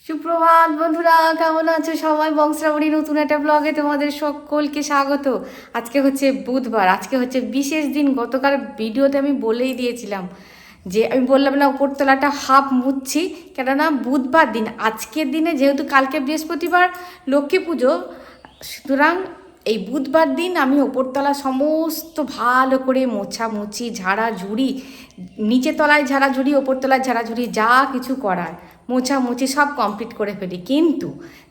সুপ্রভাত বন্ধুরা, কেমন আছো সবাই? বংশ্রাবণী নতুন একটা ব্লগে তোমাদের সকলকে স্বাগত। আজকে হচ্ছে বুধবার, আজকে হচ্ছে বিশেষ দিন। গতকাল ভিডিওতে আমি বলেই দিয়েছিলাম যে আমি বললাম না উপরতলাটা হাফ মুছছি, কেননা বুধবার দিন। আজকের দিনে যেহেতু কালকে বৃহস্পতিবার লক্ষ্মী পুজো, সুতরাং এই বুধবার দিন আমি ওপরতলা সমস্ত ভালো করে মোছামুছি, ঝাড়াঝুড়ি, নিচের তলায় ঝাড়াঝুড়ি, ওপরতলায় ঝাড়াঝুড়ি, যা কিছু করার মোছামুছি সব কমপ্লিট করে ফেলি। কিন্তু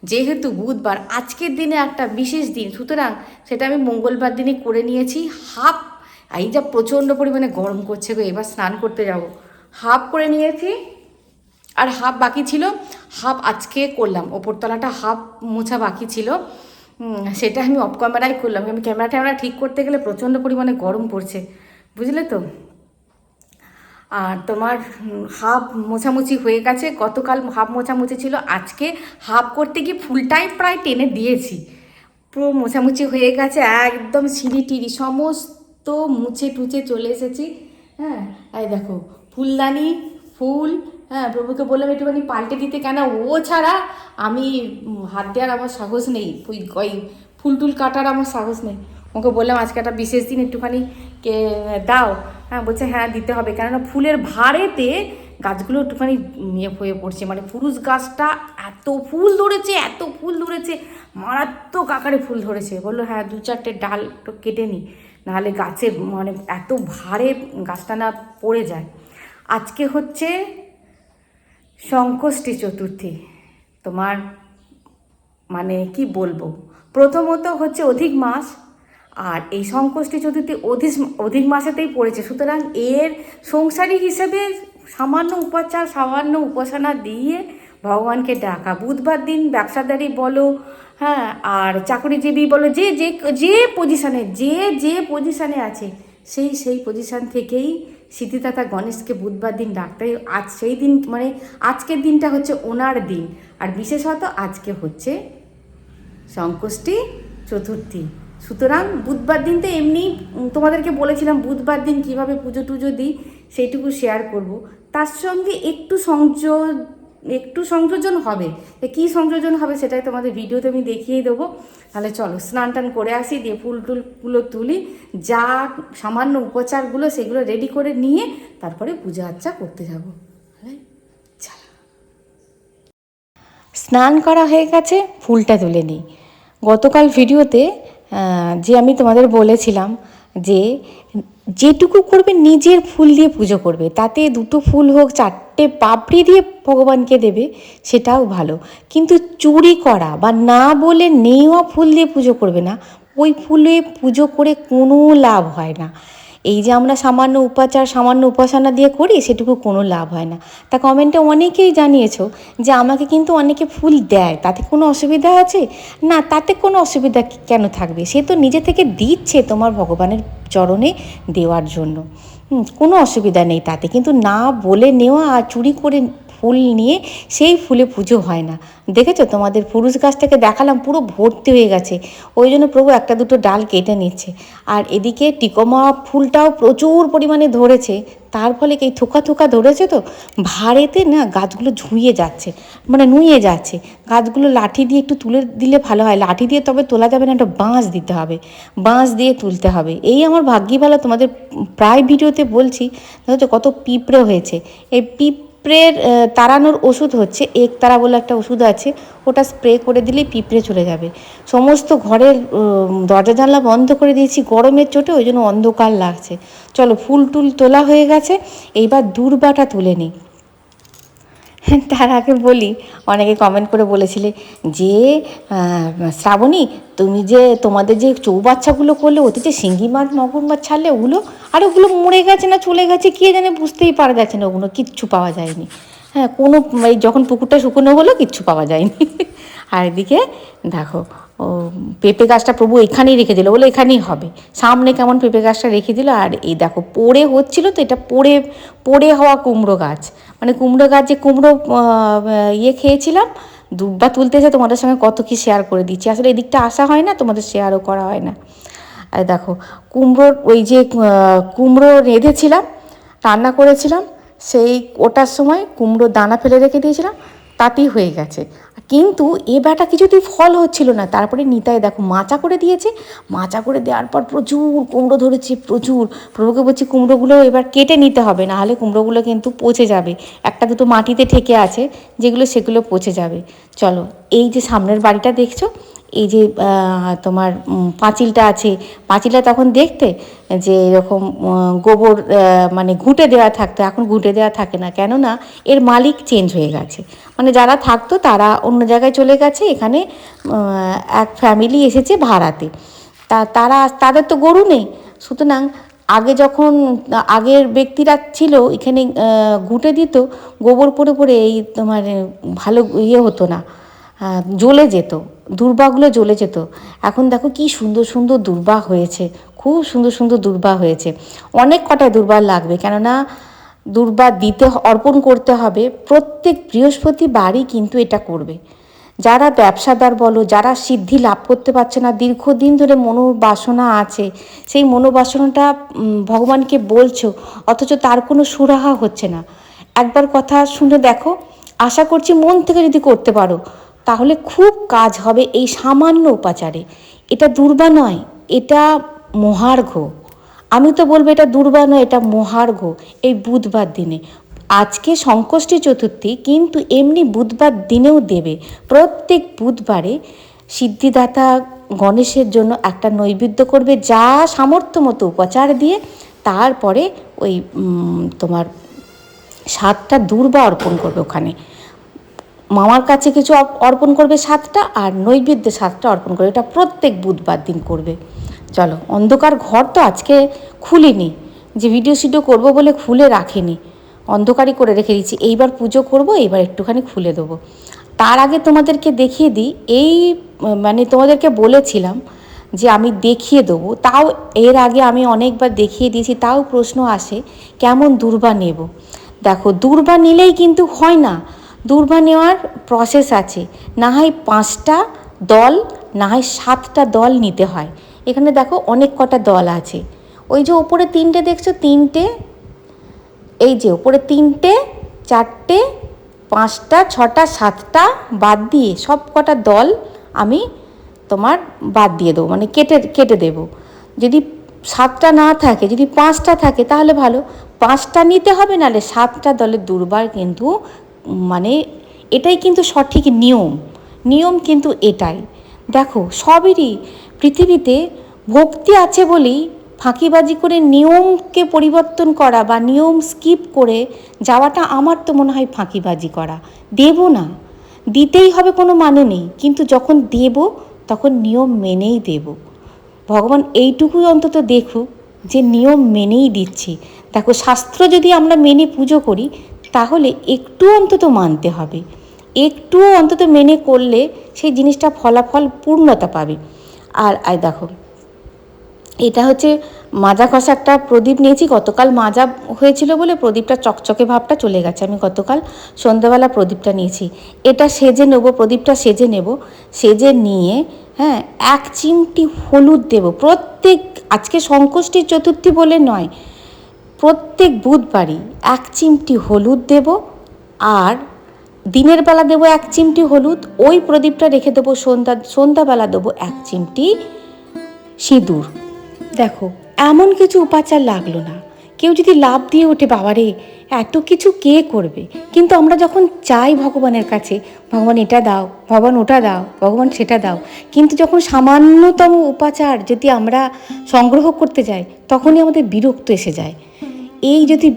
যেহেতু বুধবার আজকের দিনে একটা বিশেষ দিন, সুতরাং সেটা আমি মঙ্গলবার দিনে করে নিয়েছি হাফ। এই যা প্রচণ্ড পরিমাণে গরম করছে গো, এবার স্নান করতে যাব, হাফ করে নিয়েছি আর হাফ বাকি ছিল। হাফ আজকে করলাম, ওপরতলাটা হাফ মোছা বাকি ছিল, সেটা আমি অফ ক্যামেরায় করলাম। আমি ক্যামেরা ঠিক করতে গেলে প্রচণ্ড পরিমাণে গরম পড়ছে, বুঝলে তো। আর তোমার হাফ মোছামুছি হয়ে গেছে, গতকাল হাফ মোছামুছি ছিল, আজকে হাফ করতে গিয়ে ফুলটাই প্রায় টেনে দিয়েছি। পুরো মোছামুছি হয়ে গেছে, একদম সিঁড়ি টিড়ি সমস্ত মুছে টুছে চলে এসেছি। হ্যাঁ, এই দেখো ফুলদানি, ফুল, হ্যাঁ প্রভুকে বললাম একটুখানি পাল্টে দিতে, কেন ও ছাড়া আমি হাত দেওয়ার আমার সাহস নেই, ওই ফুল টুল কাটার আমার সাহস নেই। ওকে বললাম আজকে একটা বিশেষ দিন, একটুখানি কে দাও। হ্যাঁ বলছে হ্যাঁ দিতে হবে, কেননা ফুলের ভারেতে গাছগুলো একটুখানি ইয়ে হয়ে পড়ছে। মানে ফুরুস গাছটা এত ফুল ধরেছে, এত ফুল ধরেছে, মারাত্মক আকারে ফুল ধরেছে। বললো হ্যাঁ দু চারটে ডাল একটু কেটে নিই, নাহলে গাছে মানে এত ভারে গাছটা না পড়ে যায়। আজকে হচ্ছে সংকষ্টি চতুর্থী। তোমার মানে কি বলবো, প্রথমত হচ্ছে অধিক মাস, আর এই সংকষ্টি চতুর্থী অধিক মাসেতেই পড়েছে। সুতরাং এর সংসারী হিসেবে সামান্য উপাচার, সামান্য উপাসনা দিয়ে ভগবানকে ডাকা। বুধবার দিন ব্যবসাদারি বলো, হ্যাঁ, আর চাকরিজীবী বলো, যে যে যে পজিশানে যে পজিশানে আছে, সেই পজিশান থেকেই সিদ্ধিদাতা গণেশকে বুধবার দিন ডাকতে। আজ সেই দিন, মানে আজকের দিনটা হচ্ছে ওনার দিন। আর বিশেষত আজকে হচ্ছে সংকষ্টি চতুর্থী। সুতরাং বুধবার দিন তো এমনি তোমাদেরকে বলেছিলাম বুধবার দিন কীভাবে পুজো টুজো দিই সেইটুকু শেয়ার করব। তার সঙ্গে একটু সংযোজন হবে। কী সংযোজন হবে সেটাই তোমাদের ভিডিওতে আমি দেখিয়ে দেবো। তাহলে চলো স্নান টান করে আসি, দিয়ে ফুল টুলগুলো তুলি, যা সামান্য উপচারগুলো সেগুলো রেডি করে নিয়ে তারপরে পূজা আর্চা করতে যাব। স্নান করা হয়ে গেছে, ফুলটা তুলে নিই। গতকাল ভিডিওতে যে আমি তোমাদের বলেছিলাম যে যেটুকু করবে নিজের ফুল দিয়ে পুজো করবে, তাতে দুটো ফুল হোক, চারটে পাপড়ি দিয়ে ভগবানকে দেবে, সেটাও ভালো। কিন্তু চুরি করা বা না বলে নেওয়া ফুল দিয়ে পুজো করবে না, ওই ফুলে পুজো করে কোনো লাভ হয় না। এই যে আমরা সামান্য উপাচার, সামান্য উপাসনা দিয়ে করি, সেটুকু কোনো লাভ হয় না। তা কমেন্টে অনেকেই জানিয়েছো যে আমাকে কিন্তু অনেকে ফুল দেয়, তাতে কোনো অসুবিধা আছে? না, তাতে কোনো অসুবিধা কেন থাকবে? সে তো নিজে থেকে দিচ্ছে তোমার ভগবানের চরণে দেওয়ার জন্য, কোনো অসুবিধা নেই তাতে। কিন্তু না বলে নেওয়া আর চুরি করে ফুল নিয়ে সেই ফুলে পুজো হয় না। দেখেছো তোমাদের পুরুষ গাছটাকে দেখালাম, পুরো ভর্তি হয়ে গেছে। ওই জন্য প্রভু একটা দুটো ডাল কেটে নিচ্ছে। আর এদিকে টিকমা ফুলটাও প্রচুর পরিমাণে ধরেছে, তার ফলে এই থোকা থোকা ধরেছে তো ভারেতে না গাছগুলো ঝুঁয়ে যাচ্ছে, মানে নুয়ে যাচ্ছে। গাছগুলো লাঠি দিয়ে একটু তুলে দিলে ভালো হয়। লাঠি দিয়ে তবে তোলা যাবে না, একটা বাঁশ দিতে হবে, বাঁশ দিয়ে তুলতে হবে। এই আমার ভাগ্যি ভালো, তোমাদের প্রায় ভিডিওতে বলছি। দেখো কত পিঁপড়ে হয়েছে। এই পিঁপড়ের তাড়ানোর ওষুধ হচ্ছে একতারা বলে একটা ওষুধ আছে, ওটা স্প্রে করে দিলেই পিঁপড়ে চলে যাবে। সমস্ত ঘরের দরজা জানলা বন্ধ করে দিয়েছি গরমের চোটে, ওই জন্য অন্ধকার লাগছে। চলো ফুল টুল তোলা হয়ে গেছে, এইবার দূর্বাটা তুলে নিই। তার আগে বলি, অনেকে কমেন্ট করে বলেছিলে যে শ্রাবণী তুমি যে তোমাদের যে চৌবাচ্চাগুলো করলে, ওতে যে শিঙ্গি মাছ, মাগুর মাছ ছাড়লে, ওগুলো আর ওগুলো মরে গেছে না চলে গেছে কে জানে, বুঝতেই পারা যাচ্ছে না, ওগুলো কিচ্ছু পাওয়া যায়নি। হ্যাঁ, কোনো এই যখন পুকুরটা শুকনো হলো কিচ্ছু পাওয়া যায়নি। আর এদিকে দেখো ও পেঁপে গাছটা প্রভু এখানেই রেখে দিল, বলে এখানেই হবে, সামনে কেমন পেঁপে গাছটা রেখে দিল। আর এই দেখো পড়ে হচ্ছিলো তো, এটা পড়ে হওয়া কুমড়ো গাছ, মানে কুমড়ো গাছ যে কুমড়ো খেয়েছিলাম, দুব্বা তুলতে এসে তোমাদের সঙ্গে কত কি শেয়ার করে দিচ্ছি। আসলে এদিকটা আসা হয় না, তোমাদের শেয়ারও করা হয় না। আর দেখো কুমড়োর ওই যে কুমড়ো রেঁধেছিলাম, রান্না করেছিলাম, সেই ওটার সময় কুমড়োর দানা ফেলে রেখে দিয়েছিলাম, তাতেই হয়ে গেছে। কিন্তু এ বেটা কিছুতেই ফল হচ্ছিল না। তারপরে নিতাই দেখো মাচা করে দিয়েছে, মাচা করে দেওয়ার পর প্রচুর কুমড়ো ধরেছে, প্রচুর। প্রভুকে বলছি কুমড়োগুলো এবার কেটে নিতে হবে, নাহলে কুমড়োগুলো কিন্তু পচে যাবে। একটা দুটো মাটিতে ঠেকে আছে যেগুলো, সেগুলো পচে যাবে। চলো, এই যে সামনের বাড়িটা দেখছো, এই যে তোমার পাঁচিলটা আছে, পাঁচিলটা তখন দেখতে যে এরকম গোবর মানে ঘুঁটে দেওয়া থাকতো, এখন ঘুঁটে দেওয়া থাকে না, কেননা এর মালিক চেঞ্জ হয়ে গেছে। মানে যারা থাকতো তারা অন্য জায়গায় চলে গেছে, এখানে এক ফ্যামিলি এসেছে ভাড়াতে। তাদের তো গরু নেই, সুতরাং আগে যখন আগের ব্যক্তিরা ছিল এখানে ঘুঁটে দিত, গোবর পড়ে পড়ে এই তোমার ভালো ইয়ে হতো না, জ্বলে যেত, দূর্বাগুলো জ্বলে যেত। এখন দেখো কি সুন্দর সুন্দর দূর্বা হয়েছে, খুব সুন্দর সুন্দর দূর্বা হয়েছে। অনেক কটায় দূর্বা লাগবে, কেননা দূর্বা দিতে অর্পণ করতে হবে প্রত্যেক বৃহস্পতিবারই, কিন্তু এটা করবে। যারা ব্যবসাদার বলো, যারা সিদ্ধি লাভ করতে পারছে না, দীর্ঘদিন ধরে মনোবাসনা আছে, সেই মনোবাসনাটা ভগবানকে বলছো, অথচ তার কোনো সুরাহা হচ্ছে না, একবার কথা শুনে দেখো। আশা করছি মন থেকে যদি করতে পারো তাহলে খুব কাজ হবে এই সামান্য উপাচারে। এটা দুর্বা নয়, এটা মহার্ঘ। আমি তো বলবো এটা দুর্বা নয়, এটা মহার্ঘ। এই বুধবার দিনে, আজকে সংকষ্টি চতুর্থী, কিন্তু এমনি বুধবার দিনেও দেবে। প্রত্যেক বুধবারে সিদ্ধিদাতা গণেশের জন্য একটা নৈবেদ্য করবে, যা সামর্থ্য মতো উপচার দিয়ে, তারপরে ওই তোমার 7টা দূর্বা অর্পণ করবে ওখানে। মামার কাছে কিছু অর্পণ করবে 7টা, আর নৈবেদ্য 7টা অর্পণ করবে। এটা প্রত্যেক বুধবার দিন করবে। চলো, অন্ধকার ঘর তো আজকে খুলিনি, যে ভিডিও সিডিও করবো বলে খুলে রাখিনি, অন্ধকারই করে রেখে দিচ্ছি। এইবার পুজো করব, এইবার একটুখানি খুলে দেবো। তার আগে তোমাদেরকে দেখিয়ে দিই, এই মানে তোমাদেরকে বলেছিলাম যে আমি দেখিয়ে দেবো, তাও এর আগে আমি অনেকবার দেখিয়ে দিয়েছি, তাও প্রশ্ন আসে কেমন দূর্বা নেব। দেখো, দূর্বা নিলেই কিন্তু হয় না, দূর্বা নেওয়ার প্রসেস আছে। না হয় 5টা দল, না হয় 7টা দল নিতে হয়। এখানে দেখো অনেক কটা দল আছে। ওই যে ওপরে 3টে দেখছো, 3টে, এই যে ওপরে 3টে, 4টে, 5টা, 6টা, 7টা বাদ দিয়ে সব কটা দল আমি তোমার বাদ দিয়ে দেবো, মানে কেটে কেটে দেবো। যদি 7টা না থাকে, যদি 5টা থাকে তাহলে ভালো, 5টা নিতে হবে, নাহলে 7টা দলের দুর্বার কিন্তু মানে এটাই কিন্তু সঠিক নিয়ম। নিয়ম কিন্তু এটাই। দেখো, সবেরই পৃথিবীতে ভক্তি আছে বলেই ফাঁকিবাজি করে নিয়মকে পরিবর্তন করা বা নিয়ম স্কিপ করে যাওয়াটা আমার তো মনে হয় ফাঁকিবাজি করা। দেব না, দিতেই হবে কোনো মানে নেই, কিন্তু যখন দেব তখন নিয়ম মেনেই দেব। ভগবান এইটুকুই অন্তত দেখুক যে নিয়ম মেনেই দিচ্ছি। দেখো, শাস্ত্র যদি আমরা মেনে পুজো করি তাহলে একটু অন্তত মানতে হবে, একটুও অন্তত মেনে করলে সেই জিনিসটা ফলাফল পূর্ণতা পাবে। আর দেখো, এটা হচ্ছে মাজা ঘষা একটা প্রদীপ নিয়েছি। গতকাল মাজা হয়েছিল বলে প্রদীপটা চকচকে ভাবটা চলে গেছে। আমি গতকাল সন্ধ্যাবেলা প্রদীপটা নিয়েছি। এটা সেজে নেবো, প্রদীপটা সেজে নেব। সেজে নিয়ে, হ্যাঁ, 1 চিমটি হলুদ দেব প্রত্যেক, আজকে সংকষ্টি চতুর্থী বলে নয়, প্রত্যেক বুধবারই 1 চিমটি হলুদ দেব। আর দিনের বেলা দেবো 1 চিমটি হলুদ, ওই প্রদীপটা রেখে দেবো, সন্ধ্যাবেলা দেবো 1 চিমটি সিঁদুর। দেখো, এমন কিছু উপাচার লাগলো না। কেউ যদি লাভ দিয়ে ওঠে, বাবারে এত কিছু কে করবে, কিন্তু আমরা যখন চাই ভগবানের কাছে, ভগবান এটা দাও, ভগবান ওটা দাও, ভগবান সেটা দাও, কিন্তু যখন সামান্যতম উপাচার যদি আমরা সংগ্রহ করতে যাই তখনই আমাদের বিরক্ত এসে যায়। এই যদি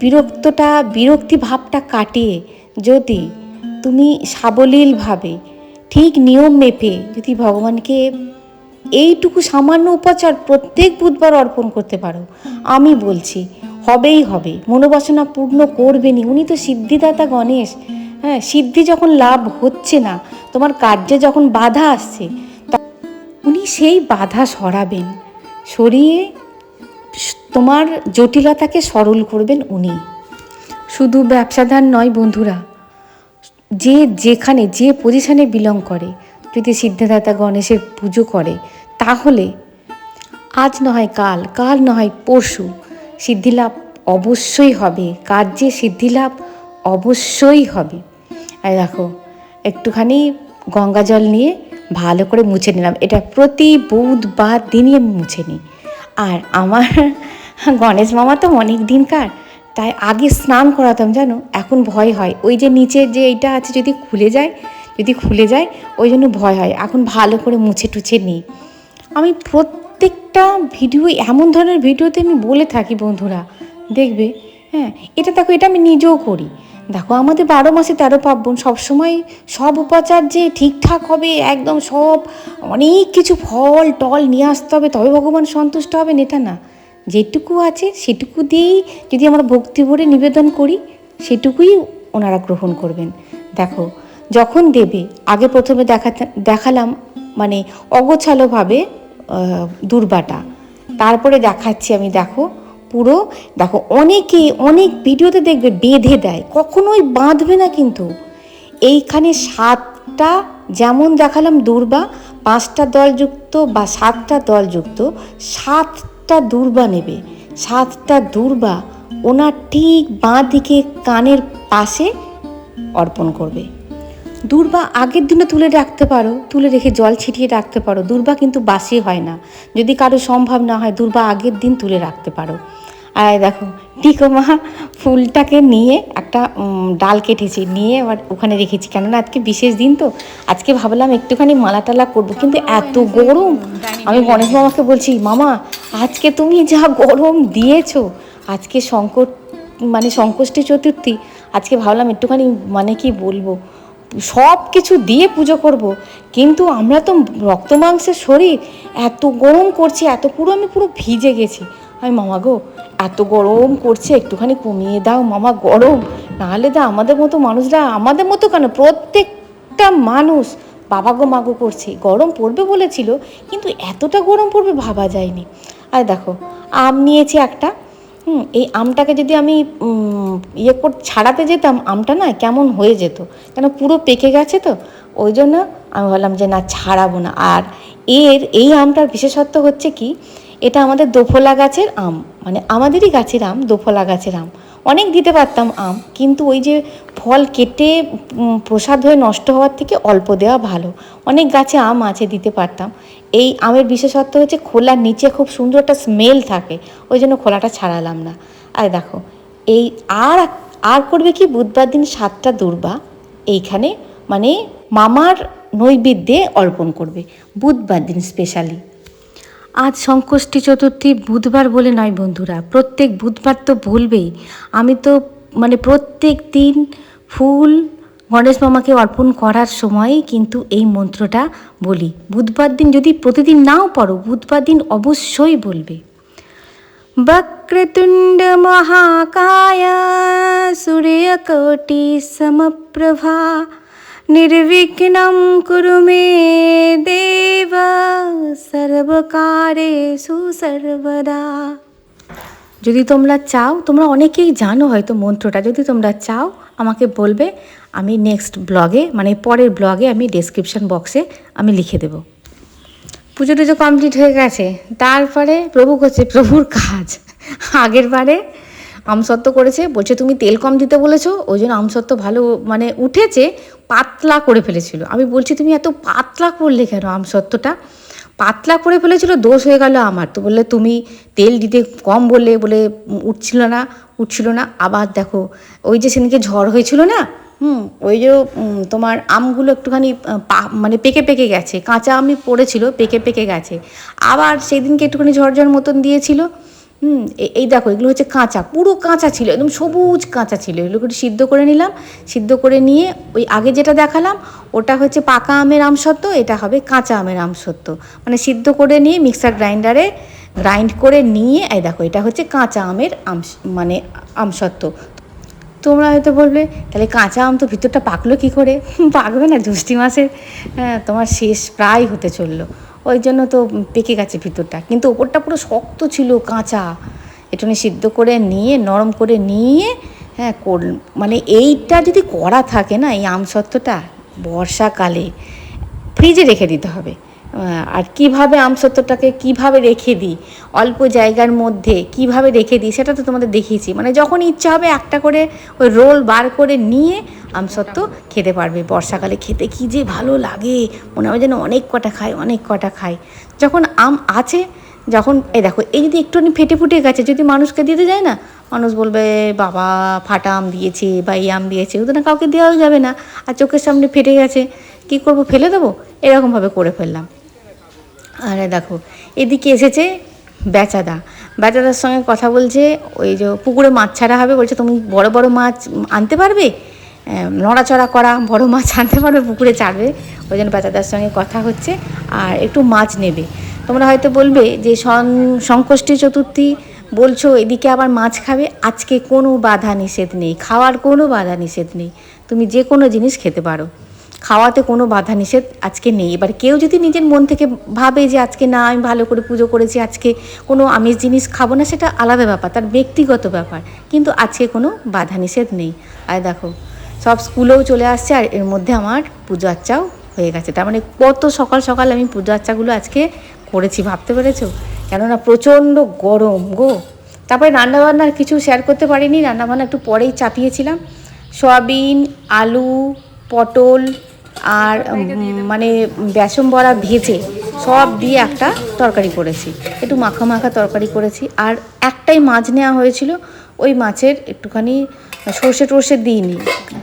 বিরক্তি ভাবটা কাটিয়ে যদি তুমি সাবলীলভাবে ঠিক নিয়ম মেপে যদি ভগবানকে এইটুকু সামান্য উপাচার প্রত্যেক বুধবার অর্পণ করতে পারো, আমি বলছি হবেই হবে, মনোবাসনা পূর্ণ করবেনই। উনি তো সিদ্ধিদাতা গণেশ। হ্যাঁ, সিদ্ধি যখন লাভ হচ্ছে না, তোমার কার্যে যখন বাধা আসছে, উনি সেই বাধা সরাবেন, সরিয়ে তোমার জটিলতাকে সরল করবেন উনি। শুধু ব্যবসাদার নয় বন্ধুরা, যে যেখানে যে পজিশানে বিলং করে, যদি সিদ্ধিদাতা গণেশের পুজো করে তাহলে আজ নয় কাল, কাল নয় পরশু সিদ্ধিলাভ অবশ্যই হবে, কার্যে সিদ্ধিলাভ অবশ্যই হবে। এই দেখো, একটুখানি গঙ্গা জল নিয়ে ভালো করে মুছে নিলাম। এটা প্রতি বুধবার দিনই আমি মুছে নিই। আর আমার গণেশ মামা তো অনেক দিনকার, তাই আগে স্নান করাতাম জানো, এখন ভয় হয়। ওই যে নিচের যে এইটা আছে যদি খুলে যায় ওই জন্য ভয় হয়। এখন ভালো করে মুছে টুছে নিই। আমি প্রত্যেকটা ভিডিও, এমন ধরনের ভিডিওতে আমি বলে থাকি বন্ধুরা, দেখবে। হ্যাঁ, এটা দেখো, এটা আমি নিজেও করি। দেখো, আমাদের 12 মাসে 13 পার্বণ, সবসময় সব উপাচার যে ঠিকঠাক হবে একদম, সব অনেক কিছু ফল টল নিয়ে আসতে হবে তবে ভগবান সন্তুষ্ট হবেন, এটা না। যেটুকু আছে সেটুকু দিয়েই যদি আমরা ভক্তি ভরে নিবেদন করি, সেটুকুই ওনারা গ্রহণ করবেন। দেখো, যখন দেবে, আগে প্রথমে দেখালাম মানে অগোছালোভাবে দূর্বাটা, তারপরে দেখাচ্ছি আমি। দেখো পুরো, দেখো অনেক ভিডিওতে দেখবে বেঁধে দেয়, কখনোই বাঁধবে না কিন্তু। এইখানে 7টা, যেমন দেখালাম দূর্বা, 5টা দলযুক্ত বা 7টা দলযুক্ত, 7টা দূর্বা নেবে। 7টা দূর্বা ওনার ঠিক বাঁ দিকে কানের পাশে অর্পণ করবে। দূর্বা আগের দিনে তুলে রাখতে পারো, তুলে রেখে জল ছিটিয়ে রাখতে পারো। দূর্বা কিন্তু বাসি হয় না, যদি কারো সম্ভব না হয় দূর্বা আগের দিন তুলে রাখতে পারো। আর দেখো, টিকোমা ফুলটাকে নিয়ে একটা ডাল কেটেছি, নিয়ে আবার ওখানে রেখেছি, কেননা আজকে বিশেষ দিন তো। আজকে ভাবলাম একটুখানি মালা টালা করবো, কিন্তু এত গরম। আমি গণেশ মামাকে বলছি, মামা আজকে তুমি যা গরম দিয়েছো, আজকে সংকষ্টি চতুর্থী, আজকে ভাবলাম একটুখানি মানে কি বলবো, সব কিছু দিয়ে পুজো করব, কিন্তু আমরা তো রক্ত মাংসের শরীর, এত গরম করছে, আমি পুরো ভিজে গেছি। আমি, মামা গো এত গরম করছে, একটুখানি কমিয়ে দাও মামা গরম, নাহলে তো আমাদের মতো মানুষরা, আমাদের মতো কেন, প্রত্যেকটা মানুষ বাবা গো মাগো করছে। গরম পড়বে বলেছিল, কিন্তু এতটা গরম পড়বে ভাবা যায়নি। আর দেখো, আম নিয়েছি একটা। এই আমটাকে যদি আমি ছাড়াতে যেতাম, আমটা না কেমন হয়ে যেত, কেন পুরো পেকে গেছে তো, ওই জন্য আমি বললাম যে না, ছাড়াবো না। আর এই আমটার বিশেষত্ব হচ্ছে কি, এটা আমাদের দোফলা গাছের আম, মানে আমাদেরই গাছের আম, দোফলা গাছের আম। অনেক দিতে পারতাম আম, কিন্তু ওই যে ফল কেটে প্রসাদ হয়ে নষ্ট হওয়ার থেকে অল্প দেওয়া ভালো। অনেক গাছে আম আছে, দিতে পারতাম। এই আমের বিশেষত্ব হচ্ছে খোলার নিচে খুব সুন্দর একটা স্মেল থাকে, ওই জন্য খোলাটা ছাড়ালাম না। আর দেখো, এই আর করবে কি, বুধবার দিন 7টা দূর্বা এইখানে মানে মামার নৈবেদ্যে অর্পণ করবে, বুধবার দিন স্পেশালি। আজ সংকষ্টি চতুর্থী বুধবার বলে নয় বন্ধুরা, প্রত্যেক বুধবার তো বলবেই। আমি তো মানে প্রত্যেক দিন ফুল গণেশ মামাকে অর্পণ করার সময় কিন্তু এই মন্ত্রটা বলি। বুধবার দিন যদি প্রতিদিন নাও পড়ো, বুধবার দিন অবশ্যই বলবে। বক্রতুণ্ড মহাকায় সূর্যকোটি সমপ্রভা নির্বিঘ্নং কুরু মে দেব সর্বকার্যেষু সর্বদা। যদি তোমরা চাও, তোমরা অনেকেই জানো হয়তো মন্ত্রটা, যদি তোমরা চাও আমাকে বলবে, আমি নেক্সট ব্লগে মানে পরের ব্লগে আমি ডেসক্রিপশন বক্সে আমি লিখে দেব। পুজো টুজো কমপ্লিট হয়ে গেছে, তারপরে প্রভু করছে প্রভুর কাজ। আগের বারে আমসত্ত্ব করেছে, বলছে তুমি তেল কম দিতে বলেছো, ওই জন্য আমসত্ত্ব ভালো মানে উঠেছে, পাতলা করে ফেলেছিল। আমি বলছি তুমি এত পাতলা করলে কেন, আমসত্ত্বটা পাতলা করে ফেলেছিল, দোষ হয়ে গেল আমার। তো বললে তুমি তেল দিতে কম বলে উঠছিল না। আবার দেখো, ওই যে সেদিনকে ঝড় হয়েছিল না, ওই যে তোমার আমগুলো একটুখানি মানে পেকে গেছে, কাঁচা আমই পড়েছিল, পেকে গেছে। আবার সেদিনকে একটুখানি ঝড় মতন দিয়েছিল। এই দেখো, এগুলো হচ্ছে কাঁচা, পুরো কাঁচা ছিল, একদম সবুজ কাঁচা ছিল। এগুলো একটু সিদ্ধ করে নিলাম, সিদ্ধ করে নিয়ে ওই আগে যেটা দেখালাম ওটা হচ্ছে পাকা আমের আমসত্ত্ব, এটা হবে কাঁচা আমের আমসত্ত্ব। মানে সিদ্ধ করে নিয়ে মিক্সার গ্রাইন্ডারে গ্রাইন্ড করে নিয়ে, এই দেখো এটা হচ্ছে কাঁচা আমের মানে আমসত্ত্ব। তোমরা হয়তো বলবে তাহলে কাঁচা আম তো ভিতরটা পাকলো কী করে? পাকবে না, জ্যৈষ্ঠ মাসের তোমার শেষ প্রায় হতে চললো, ওই জন্য তো পেকে গেছে ভিতরটা, কিন্তু ওপরটা পুরো শক্ত ছিল কাঁচা। একটুখানি সিদ্ধ করে নিয়ে নরম করে নিয়ে মানে এইটা যদি করা থাকে না, এই আমসত্ত্বটা বর্ষাকালে ফ্রিজে রেখে দিতে হবে। আর কিভাবে আমসত্ত্বটাকে কিভাবে রেখে দিই, অল্প জায়গার মধ্যে কিভাবে রেখে দিই সেটা তো তোমাদের দেখিয়েছি। মানে যখন ইচ্ছা হবে একটা করে ওই রোল বার করে নিয়ে আমসত্ত্ব খেতে পারবে। বর্ষাকালে খেতে কী যে ভালো লাগে, মনে হয় যেন অনেক কটা খাই। যখন আম আছে, যখন এই দেখো এই যদি একটুখানি ফেটে ফুটে গেছে, যদি মানুষকে দিতে যায় না, মানুষ বলবে বাবা ফাটা আম দিয়েছে বা এই আম দিয়েছে, ওদের না কাউকে দেওয়াও যাবে না। আর চোখের সামনে ফেটে গেছে, কী করবো, ফেলে দেবো, এরকমভাবে করে ফেললাম। আর দেখো এদিকে এসেছে বেচাদার সঙ্গে কথা বলছে, ওই যে পুকুরে মাছ ছাড়া হবে, বলছে তুমি বড় বড় মাছ আনতে পারবে, নড়াচড়া করা বড় মাছ আনতে পারবে, পুকুরে ছাড়বে। ওই জন্য বেচাদার সঙ্গে কথা হচ্ছে আর একটু মাছ নেবে। তোমরা হয়তো বলবে যে সংকষ্টি চতুর্থী বলছো, এদিকে আবার মাছ খাবে। আজকে কোনো বাধা নিষেধ নেই, খাওয়ার কোনো বাধা নিষেধ নেই, তুমি যে কোনো জিনিস খেতে পারো, খাওয়াতে কোনো বাধা নিষেধ আজকে নেই। এবার কেউ যদি নিজের মন থেকে ভাবে যে আজকে না আমি ভালো করে পুজো করেছি, আজকে কোনো আমিষ জিনিস খাবো না, সেটা আলাদা ব্যাপার, তার ব্যক্তিগত ব্যাপার, কিন্তু আজকে কোনো বাধা নিষেধ নেই। আর দেখো সব স্কুলেও চলে আসছে, আর এর মধ্যে আমার পুজো আচ্চাও হয়ে গেছে। তার মানে কত সকাল সকাল আমি পুজো আচ্চাগুলো আজকে করেছি, ভাবতে পেরেছো? কেননা প্রচণ্ড গরম গো। তারপরে রান্নাবান্নার কিছু শেয়ার করতে পারিনি, রান্নাবান্না একটু পরেই চাপিয়েছিলাম। সয়াবিন, আলু, পটল আর মানে বেসন বড়া ভেজে সব দিয়ে একটা তরকারি করেছি, একটু মাখা মাখা তরকারি করেছি। আর একটাই মাছ নেওয়া হয়েছিল, ওই মাছের একটুখানি সর্ষে টর্ষে দিইনি,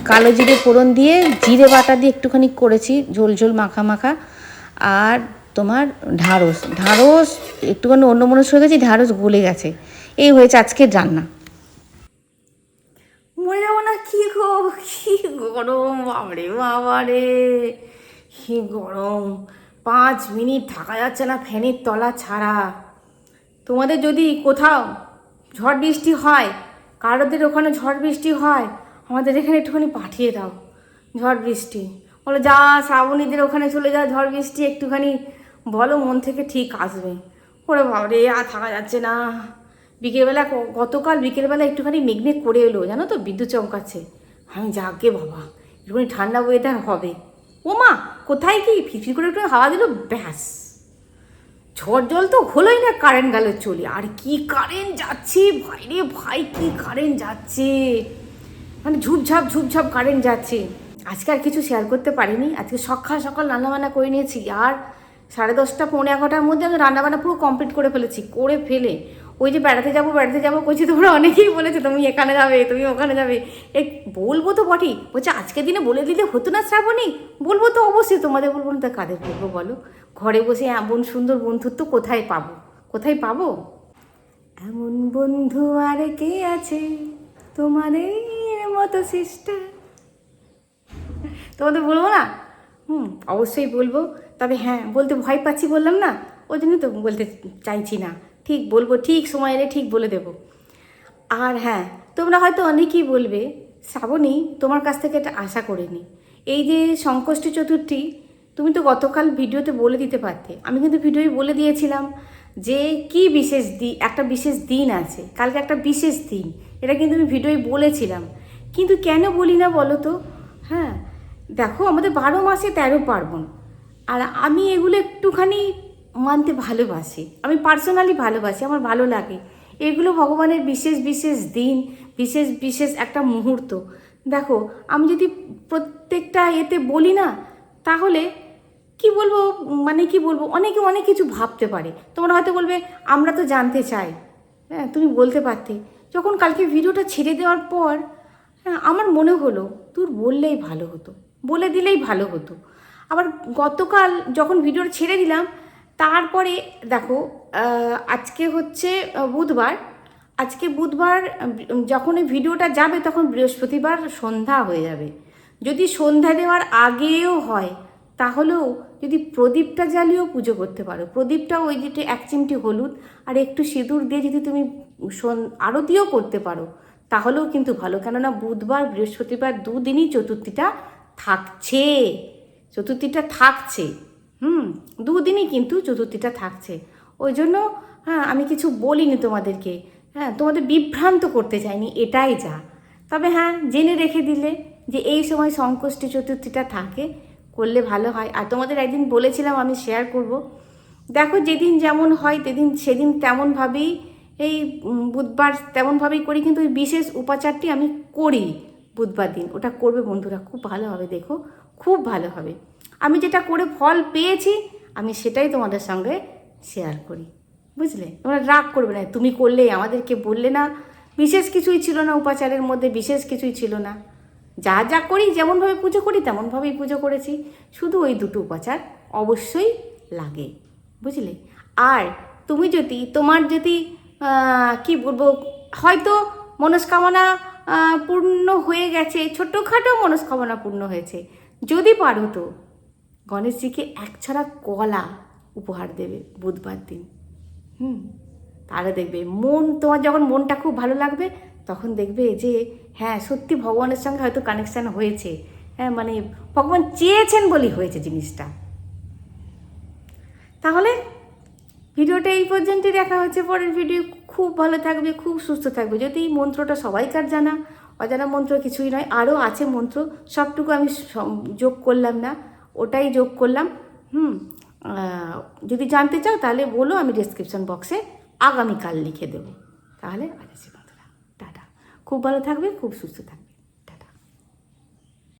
কালো জিরে ফোড়ন দিয়ে জিরে বাটা দিয়ে একটুখানি করেছি, ঝোল ঝোল মাখা মাখা। আর তোমার ঢ্যাঁড়স একটুখানি অন্যমনস্ক হয়ে গেছে, ঢ্যাঁড়স গলে গেছে। এই হয়েছে আজকের রান্না। মরে যাবো না, কি গো, কি গরম, বাবারে কি গরম, 5 মিনিট থাকা যাচ্ছে না ফ্যানের তলা ছাড়া। তোমাদের যদি কোথাও ঝড় বৃষ্টি হয়, কারোদের ওখানে ঝড় বৃষ্টি হয়, আমাদের এখানে একটুখানি পাঠিয়ে দাও ঝড় বৃষ্টি। বলো যা শ্রাবণীদের ওখানে চলে যা, ঝড় বৃষ্টি একটুখানি বলো, মন থেকে ঠিক আসবে। ওরে বাবারে আর থাকা যাচ্ছে না। বিকেলবেলা, গতকাল বিকেলবেলা একটুখানি মেঘমেঘ করে এলো, জানো তো, বিদ্যুৎ চমকাচ্ছে। আমি যাকে বাবা একটুখানি ঠান্ডা ওয়েদার হবে। ও মা, কোথায় কি ফিরফির করে একটু হাওয়া দিল, ব্যাস ঝড় জল তো হলোই না, কারেন্ট গেল চলে। আর কি কারেন্ট যাচ্ছে ভাইরে ভাই, কি কারেন্ট যাচ্ছে, মানে ঝুপঝাপ কারেন্ট যাচ্ছে। আজকে আর কিছু শেয়ার করতে পারিনি, আজকে সকাল সকাল রান্নাবান্না করে নিয়েছি। আর 10:30 পৌনে 11টার মধ্যে আমি রান্নাবান্না পুরো কমপ্লিট করে ফেলেছি। করে ফেলে ওই যে বেড়াতে যাবো করছি, তোমরা অনেকেই বলেছে তুমি এখানে যাবে, তুমি ওখানে যাবে। বলবো তো বটেই, বলছে আজকের দিনে বলে দিলে হতো না শ্রাবণী? বলবো তো অবশ্যই, তোমাদের বলবো না তা কাদের বলবো বলো? ঘরে বসে এমন সুন্দর বন্ধুত্ব কোথায় পাবো? এমন বন্ধু আর কে আছে তোমাদের মতো সিস্টার? তোমাদের বলবো না? অবশ্যই বলবো। তবে হ্যাঁ, বলতে ভয় পাচ্ছি, বললাম না, ওই জন্য তো বলতে চাইছি না। ঠিক বলবো, ঠিক সময় এলে ঠিক বলে দেবো। আর হ্যাঁ, তোমরা হয়তো অনেকেই বলবে শ্রাবণী তোমার কাছ থেকে এটা আশা করিনি, এই যে সংকষ্টি চতুর্থী তুমি তো গতকাল ভিডিওতে বলে দিতে পারতে। আমি কিন্তু ভিডিওয় বলে দিয়েছিলাম যে কি একটা বিশেষ দিন আছে, কালকে একটা বিশেষ দিন, এটা কিন্তু আমি ভিডিওয় বলেছিলাম। কিন্তু কেন বলি না বলো তো? হ্যাঁ দেখো, আমাদের 12 মাসে 13 পার্বণ, আর আমি এগুলো একটুখানি মানতে ভালোবাসি, আমি পার্সোনালি ভালোবাসি, আমার ভালো লাগে এগুলো। ভগবানের বিশেষ দিন, বিশেষ একটা মুহূর্ত। দেখো আমি যদি প্রত্যেকটা এতে বলি না, তাহলে কি বলবো, অনেকে অনেক কিছু ভাবতে পারে। তোমরা হয়তো বলবে আমরা তো জানতে চাই। হ্যাঁ, তুমি বলতে পারতে। যখন কালকে ভিডিওটা ছেড়ে দেওয়ার পর হ্যাঁ আমার মনে হলো তোর বললেই ভালো হতো, বলে দিলেই ভালো হতো। আবার গতকাল যখন ভিডিওটা ছেড়ে দিলাম, তারপরে দেখো আজকে হচ্ছে বুধবার, যখন এই ভিডিওটা যাবে তখন বৃহস্পতিবার সন্ধ্যা হয়ে যাবে। যদি সন্ধ্যা দেওয়ার আগেও হয়, তাহলেও যদি প্রদীপটা জ্বালিয়েও পুজো করতে পারো, প্রদীপটা ওই যেটা 1 চিমটি হলুদ আর একটু সিঁদুর দিয়ে যদি তুমি আরতিও করতে পারো, তাহলেও কিন্তু ভালো। কেননা বুধবার বৃহস্পতিবার দুদিনই চতুর্থীটা থাকছে, দুদিনই কিন্তু চতুর্থীটা থাকছে। ওই জন্য হ্যাঁ আমি কিছু বলিনি তোমাদেরকে, হ্যাঁ তোমাদের বিভ্রান্ত করতে চাইনি, এটাই যা। তবে হ্যাঁ জেনে রেখে দিলে যে এই সময় সংকষ্টি চতুর্থীটা থাকে, করলে ভালো হয়। আর তোমাদের একদিন বলেছিলাম আমি শেয়ার করব। দেখো যেদিন যেমন হয় সেদিন তেমনভাবেই, এই বুধবার তেমনভাবেই করি, কিন্তু ওই বিশেষ উপাচারটি আমি করি, বুধবার দিন ওটা করবে বন্ধুরা, খুব ভালো হবে, দেখো খুব ভালো হবে। আমি যেটা করে ফল পেয়েছি আমি সেটাই তোমাদের সঙ্গে শেয়ার করি, বুঝলে? তোমরা রাগ করবে না, তুমি করলে আমাদেরকে বললে না, বিশেষ কিছুই ছিল না, উপাচারের মধ্যে বিশেষ কিছুই ছিল না, যা যা করি যেমনভাবে পুজো করি তেমনভাবেই পুজো করেছি, শুধু ওই দুটো উপাচার অবশ্যই লাগে, বুঝলে? আর তুমি যদি তোমার যদি কি বলবো, হয়তো মনস্কামনা পূর্ণ হয়ে গেছে, ছোটোখাটো মনস্কামনা পূর্ণ হয়েছে, যদি পারো তো গণেশজিকে এক ছড়া কলা উপহার দেবে বুধবার দিন। তাহলে দেখবে তোমার যখন মনটা খুব ভালো লাগবে তখন দেখবে যে হ্যাঁ সত্যি ভগবানের সঙ্গে হয়তো কানেকশান হয়েছে, হ্যাঁ মানে ভগবান চেয়েছেন বলেই হয়েছে জিনিসটা। তাহলে ভিডিওটা এই পর্যন্তই, দেখা হচ্ছে পরের ভিডিও। খুব ভালো থাকবে, খুব সুস্থ থাকবে। যদি এই মন্ত্রটা সবাইকার জানা, অজানা মন্ত্র কিছুই নয়, আরও আছে মন্ত্র, সবটুকু আমি যোগ করলাম না, ওটাই যোগ করলাম। যদি জানতে চাও তাহলে বলো, আমি ডেসক্রিপশন বক্সে আগামীকাল লিখে দেবো। তাহলে আজ আসি বন্ধুরা, টাটা। খুব ভালো থাকবে, খুব সুস্থ থাকবে।